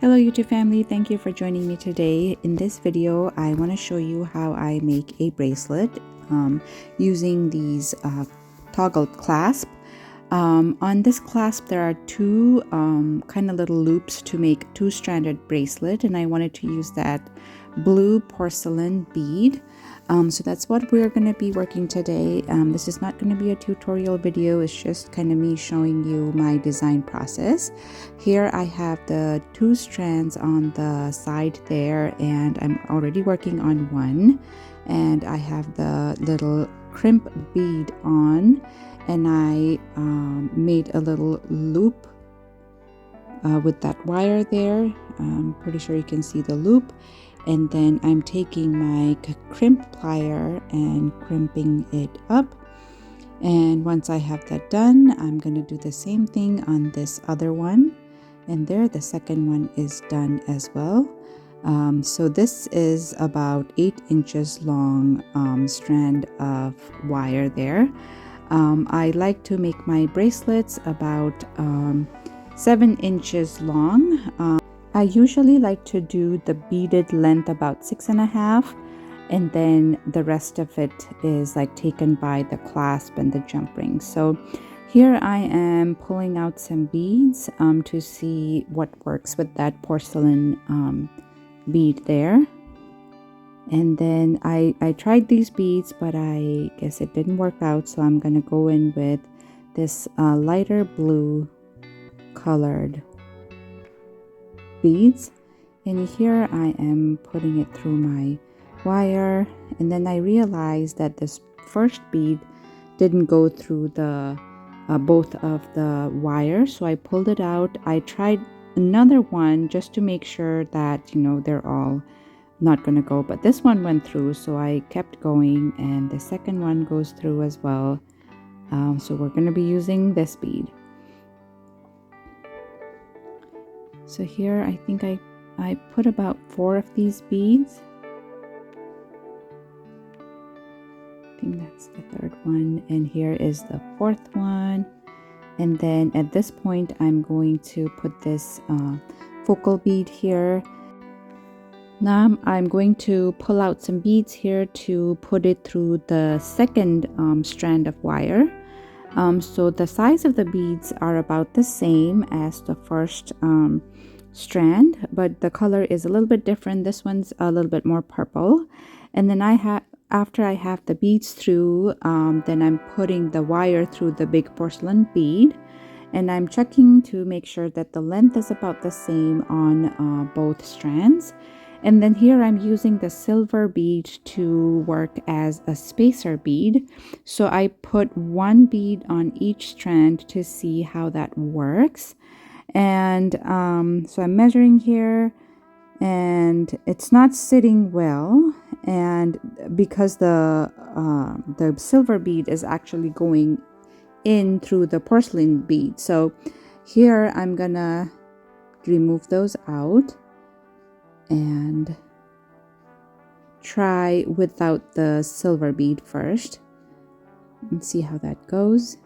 Hello YouTube family, thank you for joining me today. In this video, I want to show you how I make a bracelet using these toggle clasp. On this clasp, there are two kind of little loops to make two-stranded bracelet, and I wanted to use that blue porcelain bead. So that's what we're going to be working today. This is not going to be a tutorial video, it's just kind of me showing you my design process. Here I have the two strands on the side there, and I'm already working on one, and I have the little crimp bead on, and I made a little loop with that wire there. I'm pretty sure you can see the loop. And then I'm taking my crimp plier and crimping it up. And once I have that done, I'm going to do the same thing on this other one. And there, the second one is done as well. So this is about 8 inches long strand of wire there. I like to make my bracelets about 7 inches long. I usually like to do the beaded length about 6.5, and then the rest of it is like taken by the clasp and the jump ring. So here I am pulling out some beads to see what works with that porcelain bead there. And then I tried these beads, but I guess it didn't work out, so I'm gonna go in with this lighter blue colored beads, and here I am putting it through my wire. And then I realized that this first bead didn't go through the both of the wires, so I pulled it out. I tried another one just to make sure that they're all not gonna go, but this one went through, so I kept going, and the second one goes through as well. So we're gonna be using this bead. So here I think I put about 4 of these beads. I think that's the third one, and here is the fourth one. And then at this point I'm going to put this focal bead here. Now I'm going to pull out some beads here to put it through the second strand of wire. So the size of the beads are about the same as the first strand, but the color is a little bit different. This one's a little bit more purple. And then after I have the beads through, then I'm putting the wire through the big porcelain bead, and I'm checking to make sure that the length is about the same on both strands. And then here I'm using the silver bead to work as a spacer bead. So I put one bead on each strand to see how that works. And so I'm measuring here, and it's not sitting well. And because the silver bead is actually going in through the porcelain bead. So here I'm gonna remove those out and try without the silver bead first and see how that goes.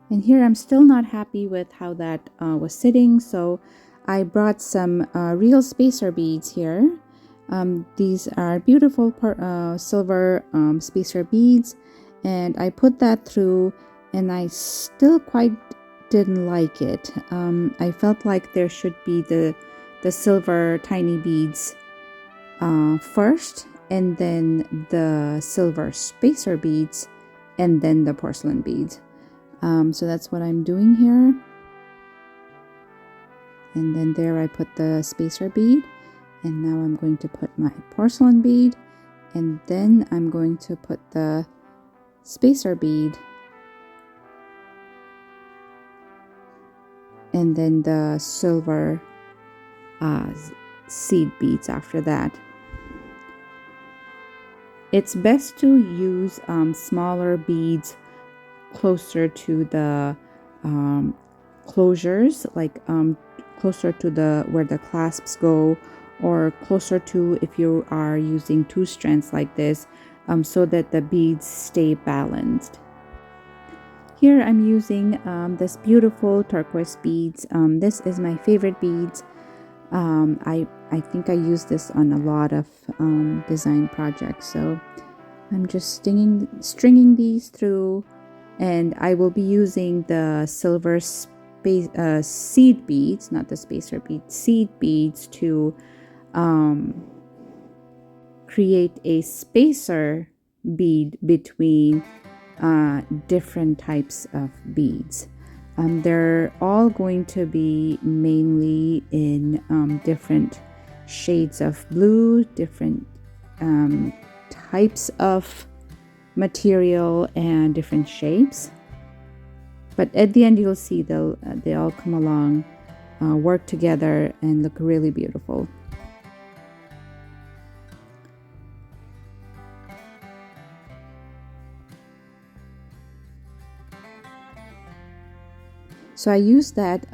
And here I'm still not happy with how that was sitting, so I brought some real spacer beads here. These are beautiful silver spacer beads, and I put that through, and I still quite didn't like it. I felt like there should be the silver tiny beads first, and then the silver spacer beads, and then the porcelain beads. So that's what I'm doing here. And then there I put the spacer bead, and now I'm going to put my porcelain bead, and then I'm going to put the spacer bead, and then the silver seed beads after that. It's best to use smaller beads closer to the closures, like closer to where the clasps go, or closer to, if you are using two strands like this, so that the beads stay balanced. Here I'm using this beautiful turquoise beads. This is my favorite beads. I think I use this on a lot of design projects. So I'm just stringing these through, and I will be using the silver seed beads, not the spacer beads, seed beads to create a spacer bead between different types of beads. They're all going to be mainly in different shades of blue, different types of material, and different shapes. But at the end, you'll see they all come along, work together, and look really beautiful. So I used that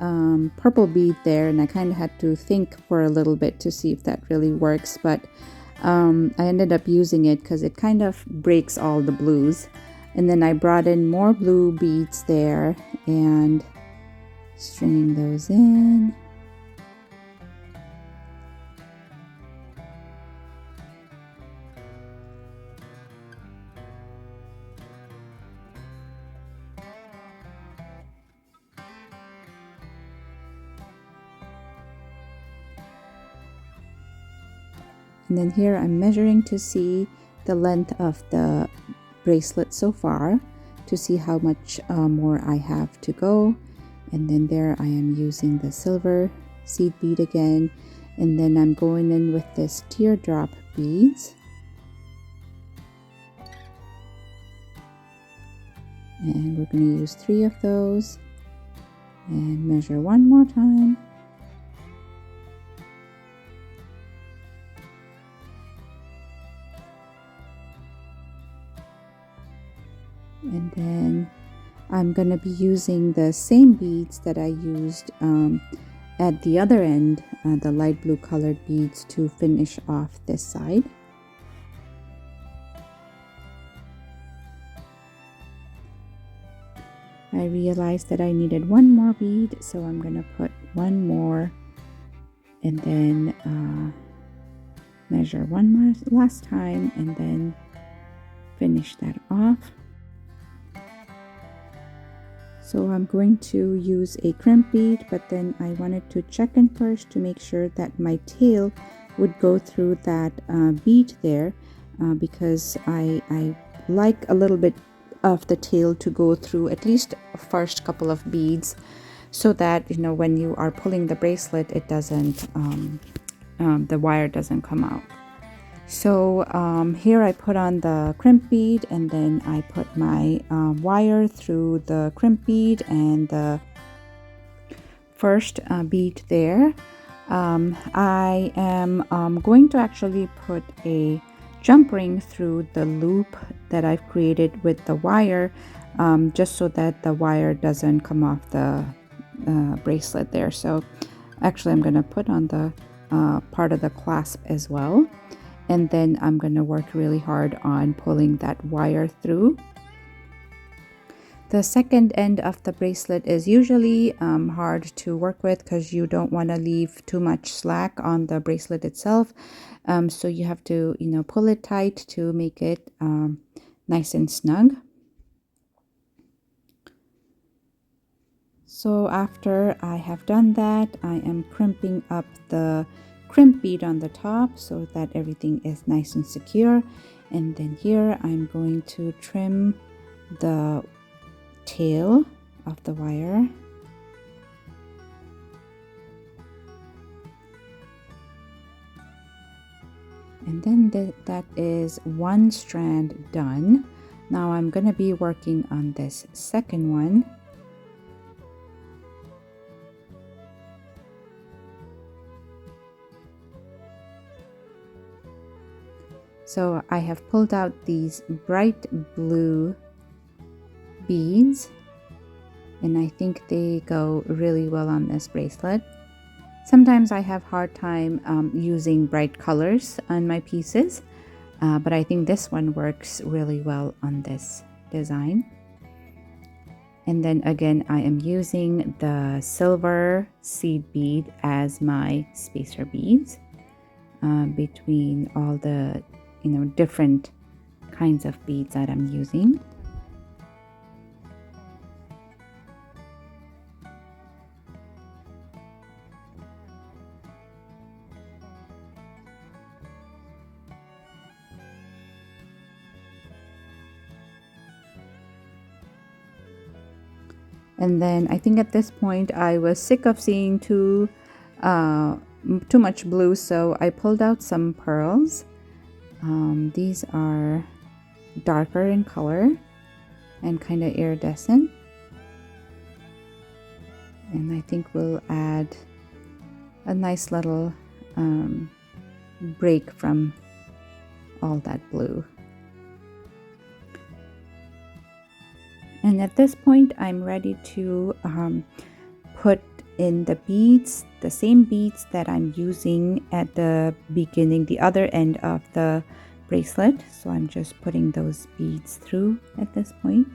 purple bead there, and I kind of had to think for a little bit to see if that really works, but I ended up using it because it kind of breaks all the blues. And then I brought in more blue beads there and stringing those in. And then here I'm measuring to see the length of the bracelet so far, to see how much more I have to go. And then there I am using the silver seed bead again, and then I'm going in with this teardrop beads. And we're going to use 3 of those and measure one more time. And then I'm going to be using the same beads that I used at the other end, the light blue colored beads, to finish off this side. I realized that I needed one more bead, so I'm going to put one more and then measure one more last time and then finish that off. So I'm going to use a crimp bead, but then I wanted to check in first to make sure that my tail would go through that bead there, because I like a little bit of the tail to go through at least the first couple of beads, so that when you are pulling the bracelet, it doesn't the wire doesn't come out. So here I put on the crimp bead, and then I put my wire through the crimp bead and the first bead there. I am going to actually put a jump ring through the loop that I've created with the wire, just so that the wire doesn't come off the bracelet there. So actually I'm going to put on the part of the clasp as well. And then I'm going to work really hard on pulling that wire through. The second end of the bracelet is usually hard to work with because you don't want to leave too much slack on the bracelet itself. So you have to, pull it tight to make it nice and snug. So after I have done that, I am crimping up the crimp bead on the top so that everything is nice and secure. And then here I'm going to trim the tail of the wire. And then that is one strand done. Now I'm going to be working on this second one. So I have pulled out these bright blue beads, and I think they go really well on this bracelet. Sometimes I have hard time using bright colors on my pieces, but I think this one works really well on this design. And then again, I am using the silver seed bead as my spacer beads between all the different kinds of beads that I'm using. And then I think at this point I was sick of seeing too much blue, so I pulled out some pearls. These are darker in color and kind of iridescent. And I think we'll add a nice little break from all that blue. And at this point, I'm ready to put in the beads, the same beads that I'm using at the beginning, the other end of the bracelet. So I'm just putting those beads through at this point.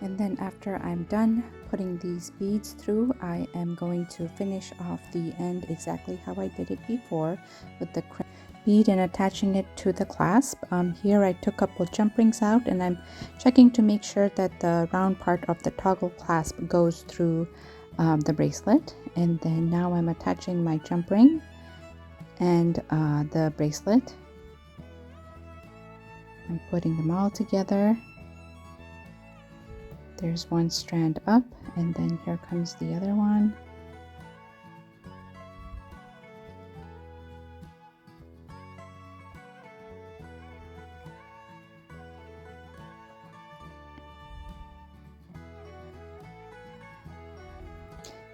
And then after I'm done putting these beads through, I am going to finish off the end exactly how I did it before with the bead and attaching it to the clasp. Here I took a couple jump rings out, and I'm checking to make sure that the round part of the toggle clasp goes through the bracelet. And then now I'm attaching my jump ring and the bracelet. I'm putting them all together. There's one strand up, and then here comes the other one.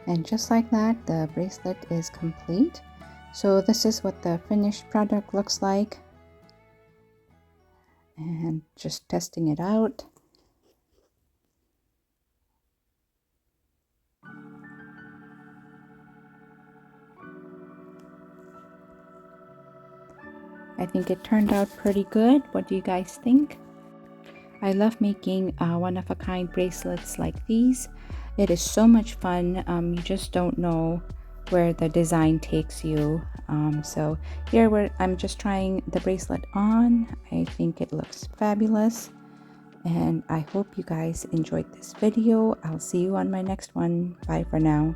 And just like that, the bracelet is complete. So this is what the finished product looks like. And just testing it out. I think it turned out pretty good. What do you guys think? I love making one-of-a-kind bracelets like these. It is so much fun. You just don't know where the design takes you. So here I'm just trying the bracelet on. I think it looks fabulous. And I hope you guys enjoyed this video. I'll see you on my next one. Bye for now.